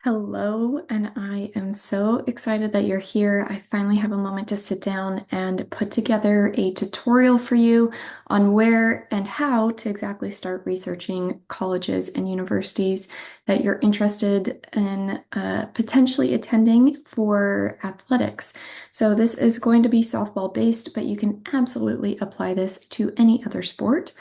Hello, and I am so excited that you're here. I finally have a moment to sit down and put together a tutorial for you on where and how to exactly start researching colleges and universities that you're interested in potentially attending for athletics. So this is going to be softball based, but you can absolutely apply this to any other sport.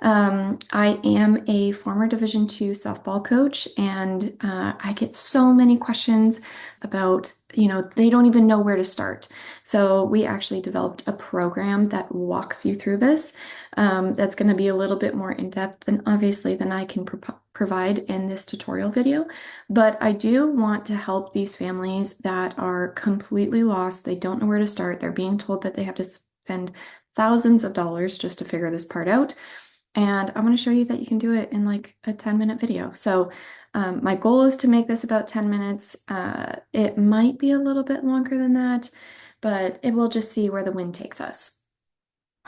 I am a former Division II softball coach, and I get so many questions about, they don't even know where to start. So we actually developed a program that walks you through this. That's going to be a little bit more in depth than obviously than I can provide in this tutorial video. But I do want to help these families that are completely lost. They don't know where to start. They're being told that they have to spend thousands of dollars just to figure this part out. And I'm going to show you that you can do it in like a 10-minute video. So my goal is to make this about 10 minutes. It might be a little bit longer than that, but it will just see where the wind takes us.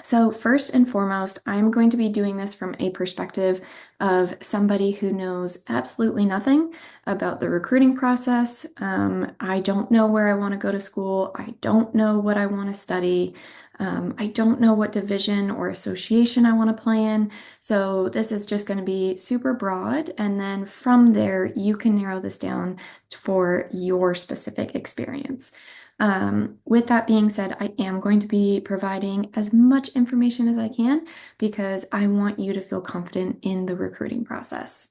So first and foremost, I'm going to be doing this from a perspective of somebody who knows absolutely nothing about the recruiting process. I don't know where I want to go to school. I don't know what I want to study. I don't know what division or association I want to play in. So this is just going to be super broad. And then from there, you can narrow this down for your specific experience. With that being said, I am going to be providing as much information as I can because I want you to feel confident in the recruiting process.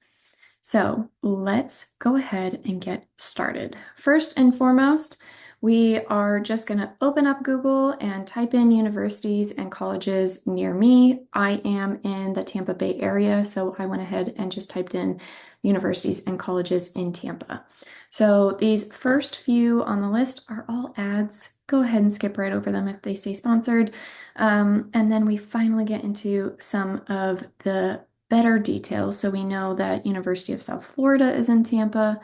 So let's go ahead and get started. First and foremost, we are just going to open up Google and type in universities and colleges near me. I am in the Tampa Bay area, so I went ahead and just typed in universities and colleges in Tampa. So these first few on the list are all ads. Go ahead and skip right over them if they say sponsored. And then we finally get into some of the better details. So we know that University of South Florida is in Tampa.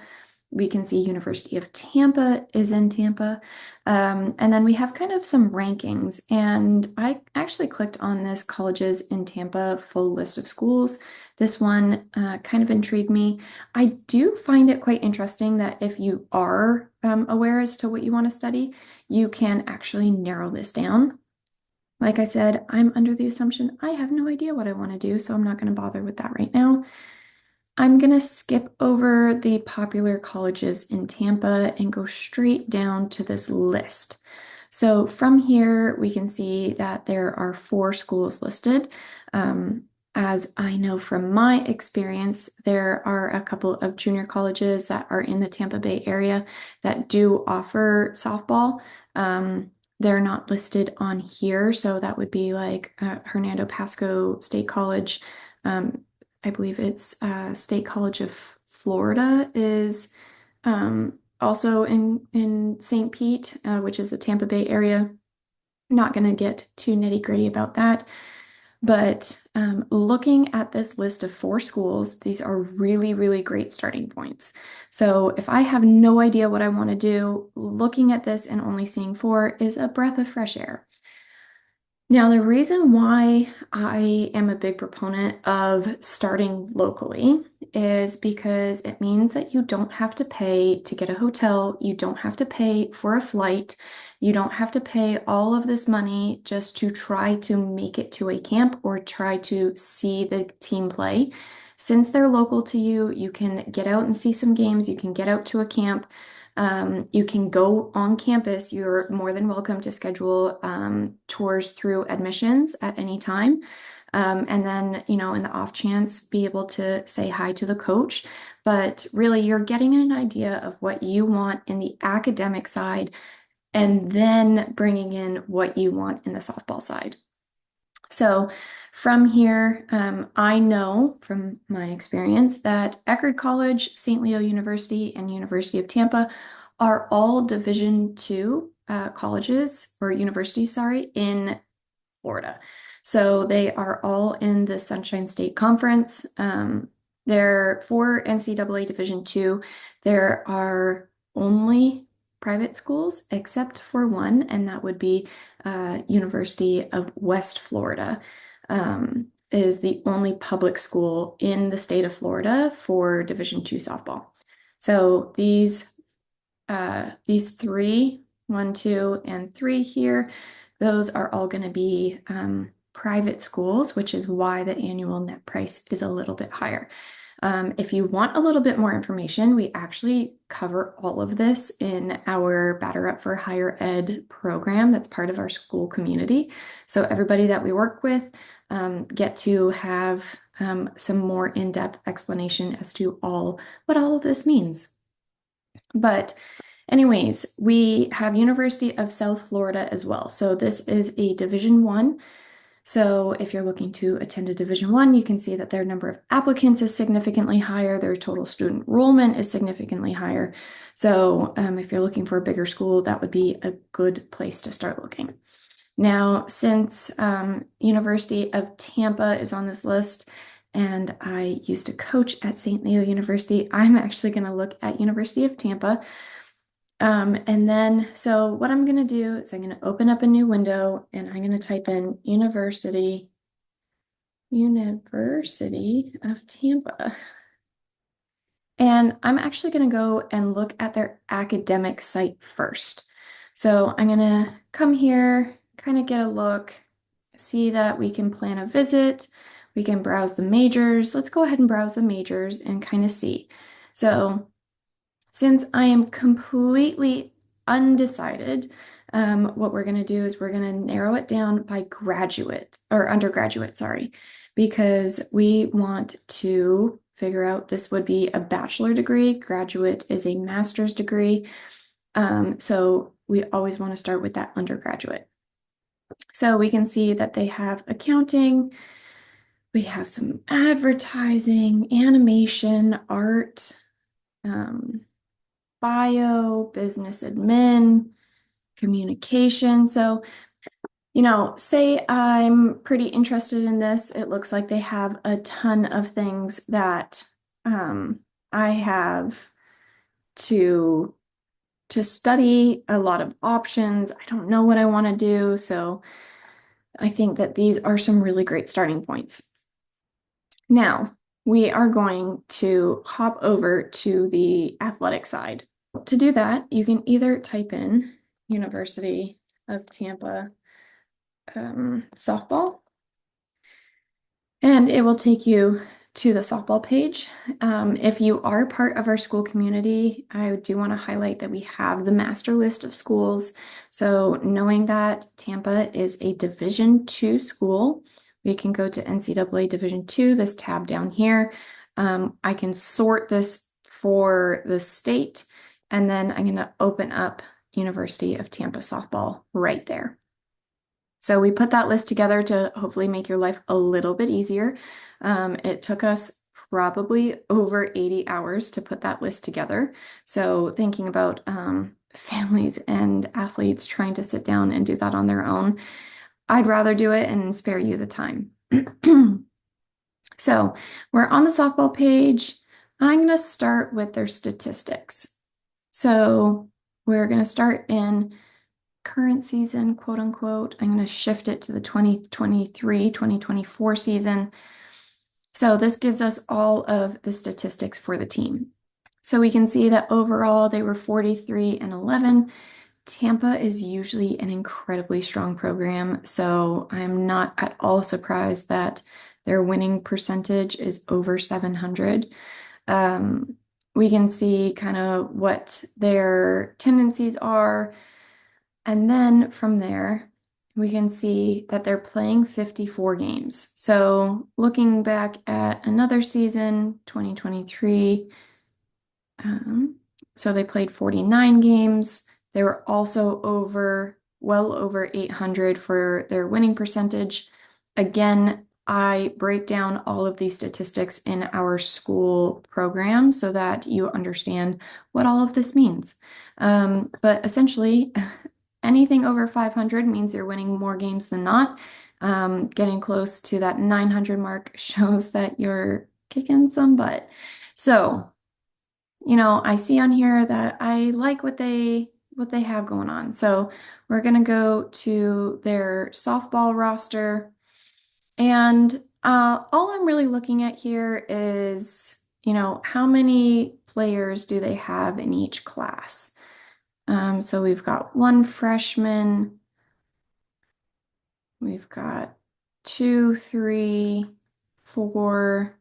We can see University of Tampa is in Tampa. And then we have kind of some rankings. And I actually clicked on this colleges in Tampa full list of schools. This one kind of intrigued me. I do find it quite interesting that if you are aware as to what you want to study, you can actually narrow this down. Like I said, I'm under the assumption I have no idea what I want to do, so I'm not going to bother with that right now. I'm going to skip over the popular colleges in Tampa and go straight down to this list. So from here, we can see that there are 4 schools listed. As I know from my experience, there are a couple of junior colleges that are in the Tampa Bay area that do offer softball. They're not listed on here, so that would be like Hernando Pasco State College. I believe it's State College of Florida is also in St. Pete, which is the Tampa Bay area. Not going to get too nitty-gritty about that. But looking at this list of 4 schools, these are really, really great starting points. So if I have no idea what I want to do, looking at this and only seeing 4 is a breath of fresh air. Now, the reason why I am a big proponent of starting locally is because it means that you don't have to pay to get a hotel, you don't have to pay for a flight, you don't have to pay all of this money just to try to make it to a camp or try to see the team play. Since they're local to you, you can get out and see some games, you can get out to a camp. You can go on campus. You're more than welcome to schedule tours through admissions at any time. And then, in the off chance, be able to say hi to the coach. But really, you're getting an idea of what you want in the academic side and then bringing in what you want in the softball side. So from here, I know from my experience that Eckerd College, St. Leo University, and University of Tampa are all Division II colleges or universities, sorry, in Florida. So they are all in the Sunshine State Conference. They're for NCAA Division II. There are only private schools except for one, and that would be University of West Florida. Is the only public school in the state of Florida for Division II softball. So these three, one, two, and three here, those are all going to be private schools, which is why the annual net price is a little bit higher. If you want a little bit more information, we actually cover all of this in our Batter Up for Higher Ed program that's part of our school community. So everybody that we work with get to have some more in-depth explanation as to what all of this means. But anyways, we have University of South Florida as well. So this is a Division One. So if you're looking to attend a Division One, you can see that their number of applicants is significantly higher. Their total student enrollment is significantly higher. So if you're looking for a bigger school, that would be a good place to start looking. Now, since University of Tampa is on this list, and I used to coach at St. Leo University, I'm actually going to look at University of Tampa. And then, so what I'm going to do is I'm going to open up a new window and I'm going to type in University of Tampa. And I'm actually going to go and look at their academic site first. So I'm going to come here, kind of get a look, see that we can plan a visit. We can browse the majors. Let's go ahead and browse the majors and kind of see. So since I am completely undecided, what we're going to do is we're going to narrow it down by graduate or undergraduate, sorry, because we want to figure out this would be a bachelor degree. Graduate is a master's degree. So we always want to start with that undergraduate. So we can see that they have accounting, we have some advertising, animation, art, bio, business admin, communication. So, say I'm pretty interested in this. It looks like they have a ton of things that I have to study, a lot of options. I don't know what I want to do. So I think that these are some really great starting points. Now, we are going to hop over to the athletic side. To do that, you can either type in University of Tampa softball, and it will take you to the softball page. If you are part of our school community, I do want to highlight that we have the master list of schools. So knowing that Tampa is a Division II school, we can go to NCAA Division II, this tab down here. I can sort this for the state, and then I'm going to open up University of Tampa softball right there. So we put that list together to hopefully make your life a little bit easier. It took us probably over 80 hours to put that list together. So thinking about families and athletes trying to sit down and do that on their own, I'd rather do it and spare you the time. So we're on the softball page. I'm going to start with their statistics. So we're going to start in current season, quote unquote. I'm going to shift it to the 2023-2024 season. So this gives us all of the statistics for the team. So we can see that overall they were 43-11. Tampa is usually an incredibly strong program, so I'm not at all surprised that their winning percentage is over 700. We can see kind of what their tendencies are. And then from there, we can see that they're playing 54 games. So looking back at another season, 2023, so they played 49 games. They were also well over 800 for their winning percentage. Again, I break down all of these statistics in our school program so that you understand what all of this means. But essentially, anything over 500 means you're winning more games than not. Getting close to that 900 mark shows that you're kicking some butt. So, I see on here that I like what they have going on. So we're gonna go to their softball roster, and all I'm really looking at here is, how many players do they have in each class? So we've got one freshman, we've got two, three, four,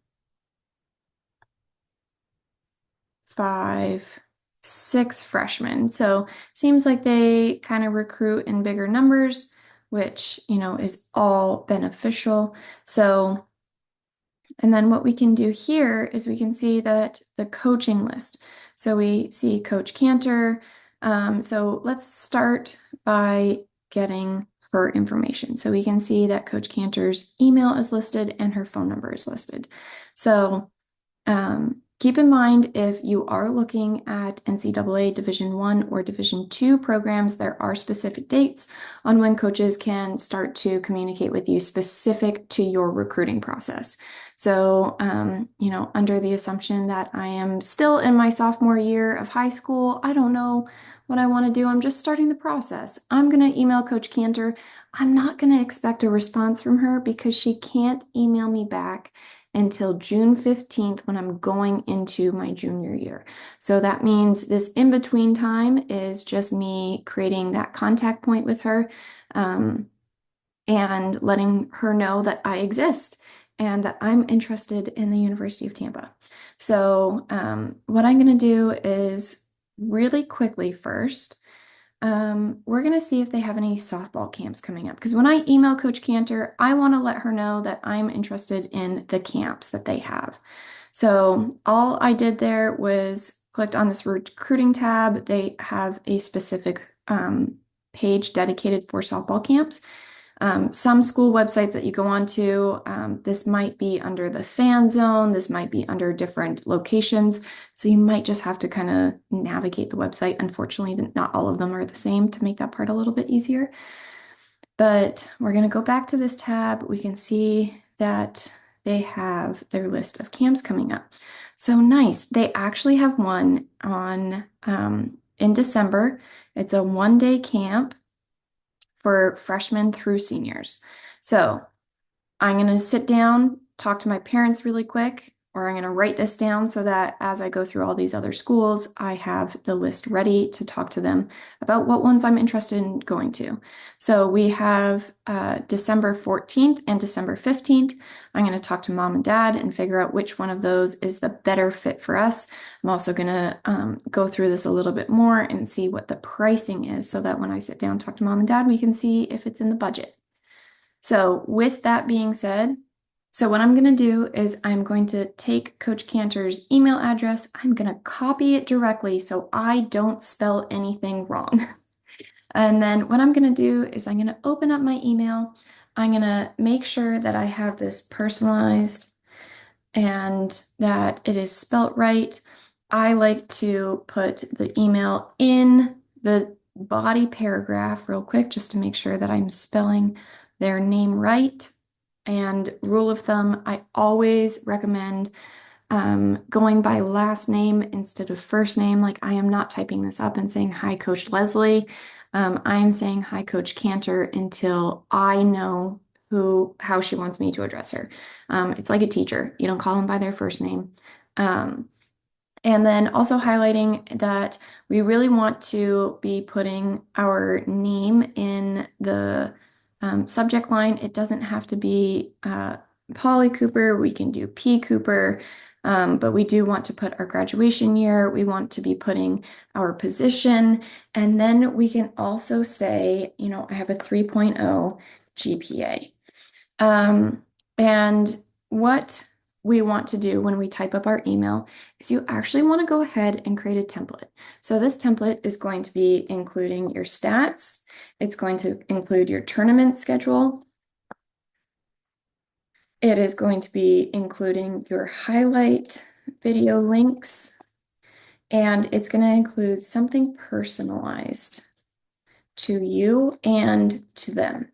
five, six freshmen. So seems like they kind of recruit in bigger numbers, which, is all beneficial. So, and then what we can do here is we can see that the coaching list. So we see Coach Cantor. So let's start by getting her information. So we can see that Coach Cantor's email is listed and her phone number is listed. So keep in mind, if you are looking at NCAA Division I or Division II programs, there are specific dates on when coaches can start to communicate with you specific to your recruiting process. So, under the assumption that I am still in my sophomore year of high school, I don't know what I want to do. I'm just starting the process. I'm going to email Coach Cantor. I'm not going to expect a response from her because she can't email me back until June 15th when I'm going into my junior year. So that means this in-between time is just me creating that contact point with her, and letting her know that I exist and that I'm interested in the University of Tampa. So what I'm going to do is really quickly first, we're going to see if they have any softball camps coming up. Because when I email Coach Cantor, I want to let her know that I'm interested in the camps that they have. So all I did there was clicked on this recruiting tab. They have a specific page dedicated for softball camps. Some school websites that you go on to, this might be under the fan zone, this might be under different locations. So you might just have to kind of navigate the website. Unfortunately, not all of them are the same to make that part a little bit easier. But we're going to go back to this tab. We can see that they have their list of camps coming up. So nice. They actually have one on in December. It's a one-day camp for freshmen through seniors. So I'm going to sit down, talk to my parents really quick, or I'm going to write this down so that as I go through all these other schools, I have the list ready to talk to them about what ones I'm interested in going to. So we have December 14th and December 15th. I'm going to talk to mom and dad and figure out which one of those is the better fit for us. I'm also going to go through this a little bit more and see what the pricing is so that when I sit down, talk to mom and dad, we can see if it's in the budget. So with that being said, so what I'm going to do is I'm going to take Coach Cantor's email address. I'm going to copy it directly so I don't spell anything wrong. And then what I'm going to do is I'm going to open up my email. I'm going to make sure that I have this personalized and that it is spelt right. I like to put the email in the body paragraph real quick just to make sure that I'm spelling their name right. And rule of thumb, I always recommend going by last name instead of first name. Like I am not typing this up and saying, "Hi, Coach Leslie." I am saying, "Hi, Coach Cantor," until I know how she wants me to address her. It's like a teacher. You don't call them by their first name. And then also highlighting that we really want to be putting our name in the subject line. It doesn't have to be Polly Cooper. We can do P. Cooper. But we do want to put our graduation year. We want to be putting our position. And then we can also say, I have a 3.0 GPA. And what we want to do when we type up our email is you actually want to go ahead and create a template. So this template is going to be including your stats. It's going to include your tournament schedule. It is going to be including your highlight video links, and it's going to include something personalized to you and to them.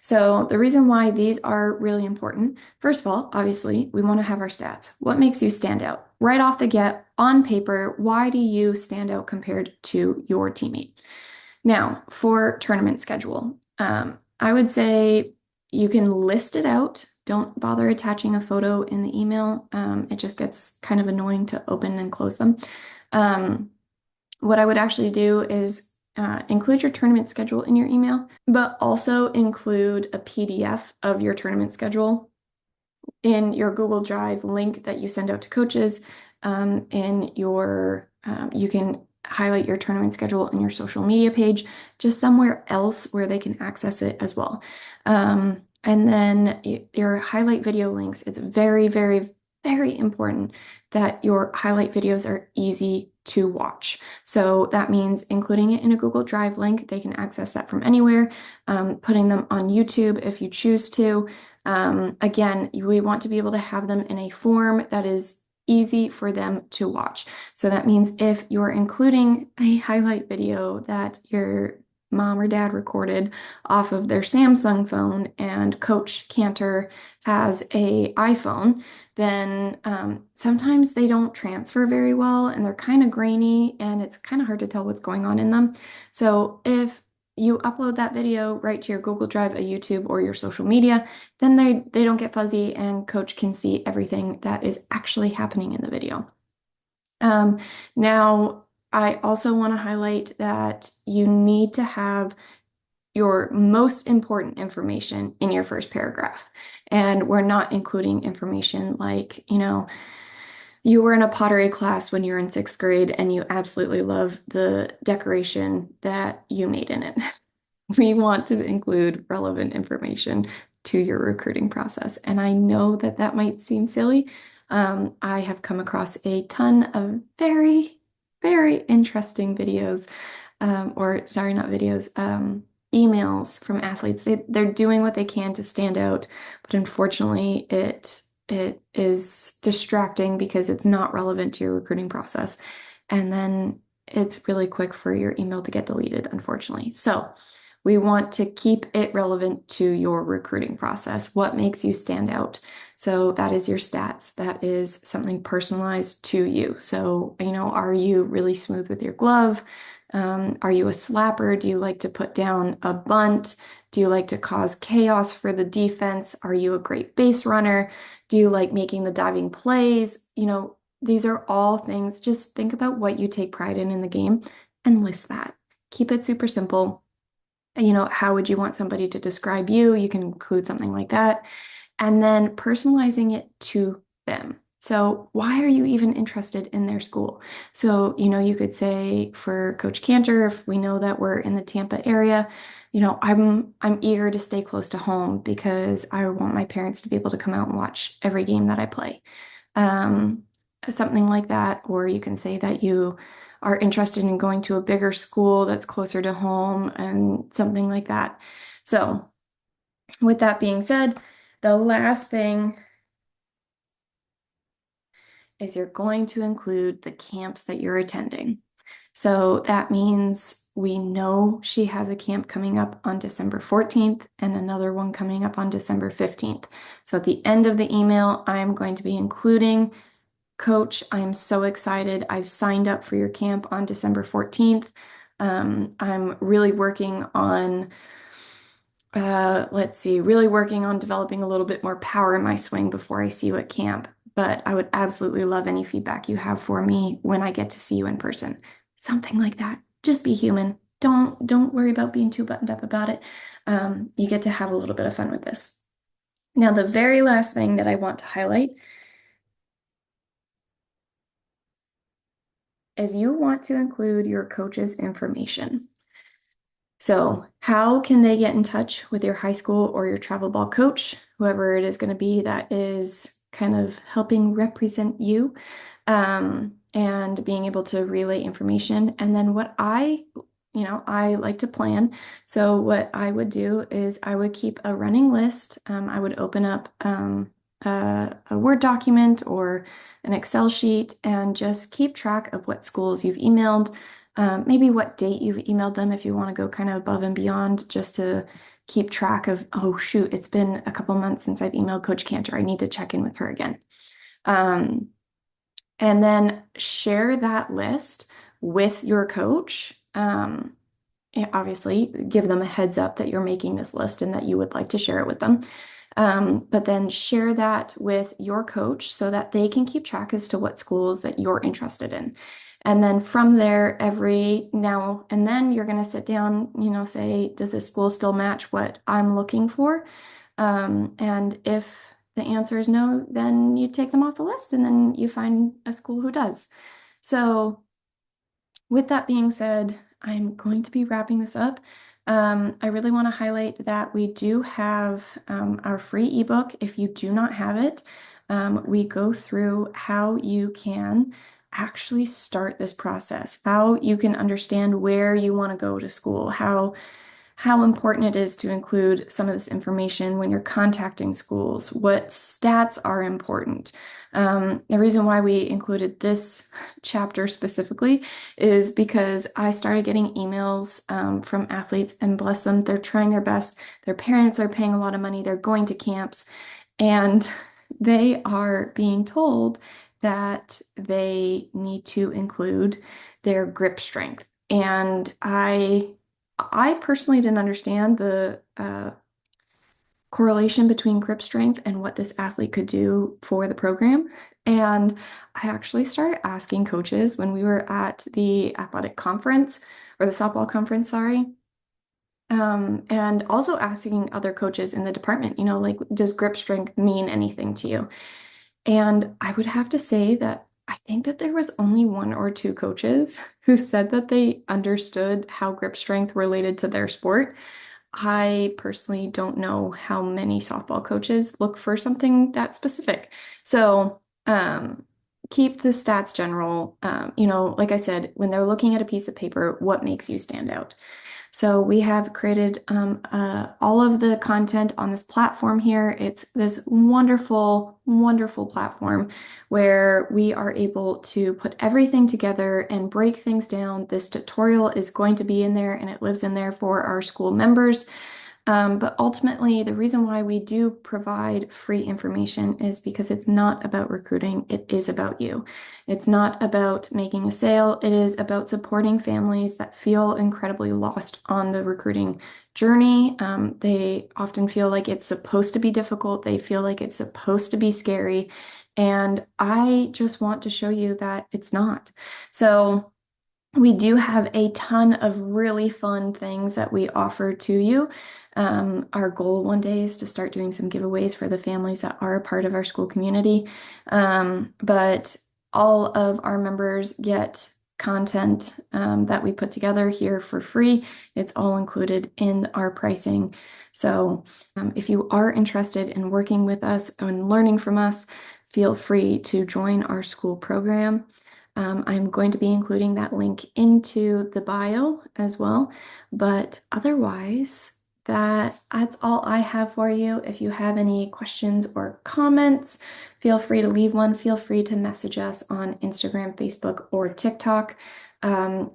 So the reason why these are really important, first of all, obviously, we want to have our stats. What makes you stand out? Right off the get, on paper, why do you stand out compared to your teammate? Now, for tournament schedule, I would say you can list it out. Don't bother attaching a photo in the email. It just gets kind of annoying to open and close them. Um, what I would actually do is include your tournament schedule in your email, but also include a PDF of your tournament schedule in your Google Drive link that you send out to coaches. You can highlight your tournament schedule in your social media page, just somewhere else where they can access it as well. And then your highlight video links, it's very, very, very important that your highlight videos are easy to watch. So that means including it in a Google Drive link. They can access that from anywhere, putting them on YouTube if you choose to. Again, we want to be able to have them in a form that is easy for them to watch. So that means if you're including a highlight video that your mom or dad recorded off of their Samsung phone and Coach Cantor has a iPhone, then sometimes they don't transfer very well and they're kind of grainy and it's kind of hard to tell what's going on in them. So if you upload that video right to your Google Drive, a YouTube, or your social media, then they don't get fuzzy and coach can see everything that is actually happening in the video. Um, Now, I also want to highlight that you need to have your most important information in your first paragraph. And we're not including information like, you were in a pottery class when you were in sixth grade and you absolutely love the decoration that you made in it. We want to include relevant information to your recruiting process. And I know that that might seem silly. I have come across a ton of very, very interesting videos, or sorry, not videos, emails from athletes. They're doing what they can to stand out, but unfortunately, it is distracting because it's not relevant to your recruiting process. And then it's really quick for your email to get deleted, unfortunately. So we want to keep it relevant to your recruiting process. What makes you stand out? So that is your stats. That is something personalized to you. So, are you really smooth with your glove? Are you a slapper? Do you like to put down a bunt? Do you like to cause chaos for the defense? Are you a great base runner? Do you like making the diving plays? These are all things. Just think about what you take pride in the game and list that. Keep it super simple. How would you want somebody to describe you? You can include something like that. And then personalizing it to them. So why are you even interested in their school? So, you could say for Coach Cantor, if we know that we're in the Tampa area, I'm eager to stay close to home because I want my parents to be able to come out and watch every game that I play. Um, Something like that. Or you can say that you are interested in going to a bigger school that's closer to home and something like that. So, with that being said, the last thing is you're going to include the camps that you're attending. So that means we know she has a camp coming up on December 14th and another one coming up on December 15th. So at the end of the email, I'm going to be including Coach, I am so excited. I've signed up for your camp on December 14th. I'm really working on, really working on developing a little bit more power in my swing before I see you at camp. But I would absolutely love any feedback you have for me when I get to see you in person. Something like that. Just be human. Don't worry about being too buttoned up about it. You get to have a little bit of fun with this. Now, the very last thing that I want to highlight is you want to include your coach's information. So, how can they get in touch with your high school or your travel ball coach, whoever it is going to be that is kind of helping represent you, and being able to relay information? And then I like to plan. So, what I would do is I would keep a running list. I would open up a Word document or an Excel sheet and just keep track of what schools you've emailed, maybe what date you've emailed them if you want to go kind of above and beyond just to keep track of, oh shoot, it's been a couple months since I've emailed Coach Cantor. I need to check in with her again. Um, and then share that list with your coach. obviously give them a heads up that you're making this list and that you would like to share it with them. But then share that with your coach so that they can keep track as to what schools that you're interested in. And then from there, every now and then, you're going to sit down, say, does this school still match what I'm looking for? And if the answer is no, then you take them off the list and then you find a school who does. So, with that being said, I'm going to be wrapping this up. I really want to highlight that we do have our free ebook. If you do not have it, we go through how you can actually start this process, how you can understand where you want to go to school, how important it is to include some of this information when you're contacting schools, what stats are important. The reason why we included this chapter specifically is because I started getting emails from athletes, and bless them, they're trying their best. Their parents are paying a lot of money, they're going to camps, and they are being told that they need to include their grip strength. And I personally didn't understand the correlation between grip strength and what this athlete could do for the program. And I actually started asking coaches when we were at the athletic conference or the softball conference, sorry. And also asking other coaches in the department, like, does grip strength mean anything to you? And I would have to say that I think that there was only one or two coaches who said that they understood how grip strength related to their sport. I personally don't know how many softball coaches look for something that specific. So, keep the stats general. Like I said, when they're looking at a piece of paper, what makes you stand out? So we have created all of the content on this platform here. It's this wonderful, wonderful platform where we are able to put everything together and break things down. This tutorial is going to be in there and it lives in there for our school members. But ultimately, the reason why we do provide free information is because it's not about recruiting, it is about you. It's not about making a sale, it is about supporting families that feel incredibly lost on the recruiting journey. They often feel like it's supposed to be difficult, they feel like it's supposed to be scary, and I just want to show you that it's not. So, we do have a ton of really fun things that we offer to you. Our goal one day is to start doing some giveaways for the families that are a part of our school community. But all of our members get content that we put together here for free. It's all included in our pricing. So if you are interested in working with us and learning from us, feel free to join our school program. I'm going to be including that link into the bio as well. But otherwise, that's all I have for you. If you have any questions or comments, feel free to leave one. Feel free to message us on Instagram, Facebook, or TikTok.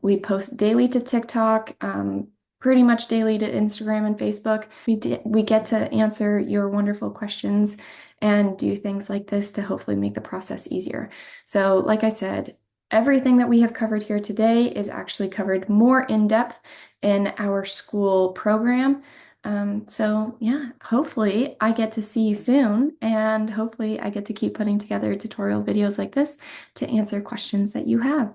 We post daily to TikTok, pretty much daily to Instagram and Facebook. We get to answer your wonderful questions and do things like this to hopefully make the process easier. So, like I said, everything that we have covered here today is actually covered more in depth in our school program. So yeah, hopefully I get to see you soon, and hopefully I get to keep putting together tutorial videos like this to answer questions that you have.